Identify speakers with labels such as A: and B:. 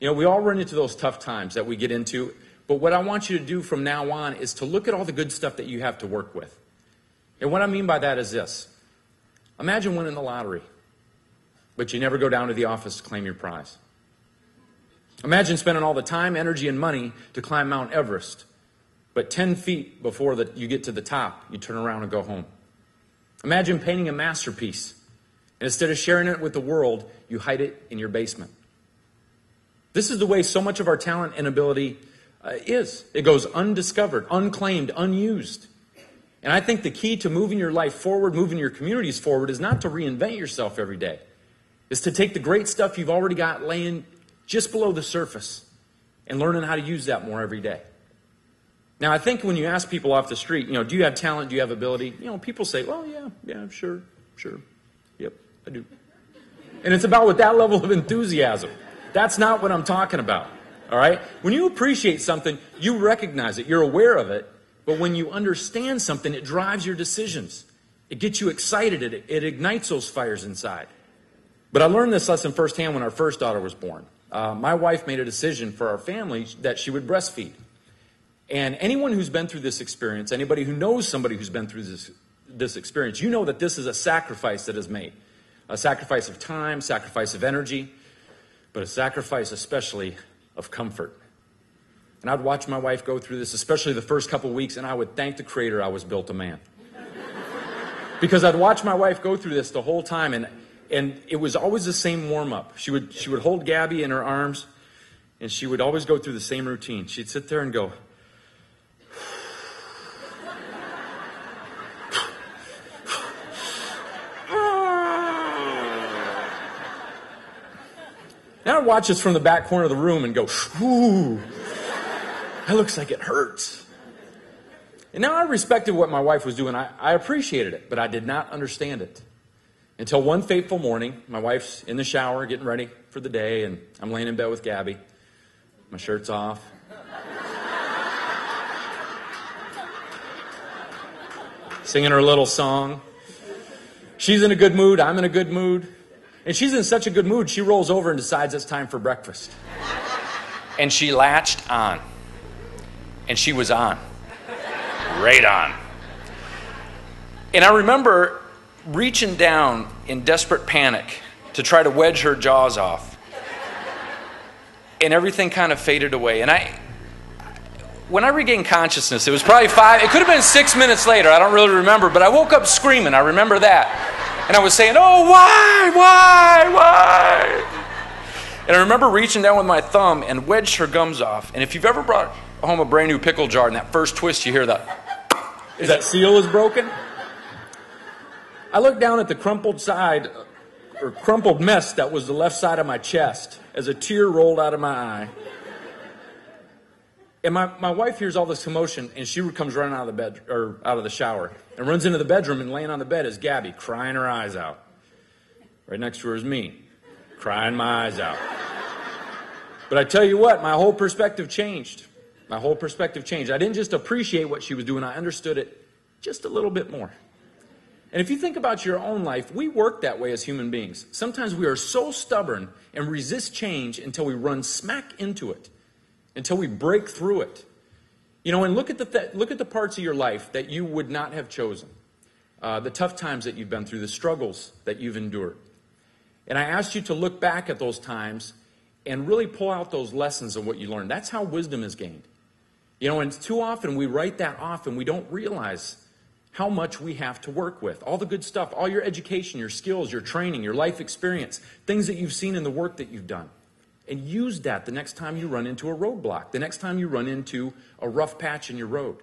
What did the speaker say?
A: You know, we all run into those tough times that we get into, but what I want you to do from now on is to look at all the good stuff that you have to work with. And what I mean by that is this. Imagine winning the lottery, but you never go down to the office to claim your prize. Imagine spending all the time, energy, and money to climb Mount Everest, but 10 feet before you get to the top, you turn around and go home. Imagine painting a masterpiece, and instead of sharing it with the world, you hide it in your basement. This is the way so much of our talent and ability is. It goes undiscovered, unclaimed, unused. And I think the key to moving your life forward, moving your communities forward, is not to reinvent yourself every day. It's to take the great stuff you've already got laying just below the surface and learning how to use that more every day. Now, I think when you ask people off the street, do you have talent, do you have ability? People say, well, yeah, sure, yep, I do. And it's about with that level of enthusiasm. That's not what I'm talking about, all right? When you appreciate something, you recognize it, you're aware of it, but when you understand something, it drives your decisions. It gets you excited, it ignites those fires inside. But I learned this lesson firsthand when our first daughter was born. My wife made a decision for our family that she would breastfeed. And anyone who's been through this experience, anybody who knows somebody who's been through this experience, you know that this is a sacrifice that is made. A sacrifice of time, sacrifice of energy, but a sacrifice especially of comfort. And I'd watch my wife go through this, especially the first couple of weeks, and I would thank the Creator I was built a man. Because I'd watch my wife go through this the whole time, and it was always the same warm-up. She would hold Gabby in her arms, and she would always go through the same routine. She'd sit there and go, now I'd watch this from the back corner of the room and go, ooh, that looks like it hurts. And now I respected what my wife was doing. I appreciated it, but I did not understand it. Until one fateful morning, my wife's in the shower getting ready for the day, and I'm laying in bed with Gabby. My shirt's off. Singing her little song. She's in a good mood, I'm in a good mood. And she's in such a good mood, she rolls over and decides it's time for breakfast. And she latched on. And she was on. Right on. And I remember reaching down in desperate panic to try to wedge her jaws off. And everything kind of faded away. And when I regained consciousness, it was probably it could have been 6 minutes later, I don't really remember, but I woke up screaming, I remember that. And I was saying, oh, why? And I remember reaching down with my thumb and wedged her gums off. And if you've ever brought home a brand new pickle jar and that first twist, you hear that seal is broken? I looked down at the crumpled mess that was the left side of my chest as a tear rolled out of my eye. And my wife hears all this commotion, and she comes running out of the shower and runs into the bedroom, and laying on the bed is Gabby, crying her eyes out. Right next to her is me, crying my eyes out. But I tell you what, my whole perspective changed. I didn't just appreciate what she was doing, I understood it just a little bit more. And if you think about your own life, we work that way as human beings. Sometimes we are so stubborn and resist change until we run smack into it, until we break through it. And look at the parts of your life that you would not have chosen, the tough times that you've been through, the struggles that you've endured. And I asked you to look back at those times and really pull out those lessons of what you learned. That's how wisdom is gained. And too often we write that off and we don't realize how much we have to work with. All the good stuff, all your education, your skills, your training, your life experience, things that you've seen in the work that you've done. And use that the next time you run into a roadblock, the next time you run into a rough patch in your road.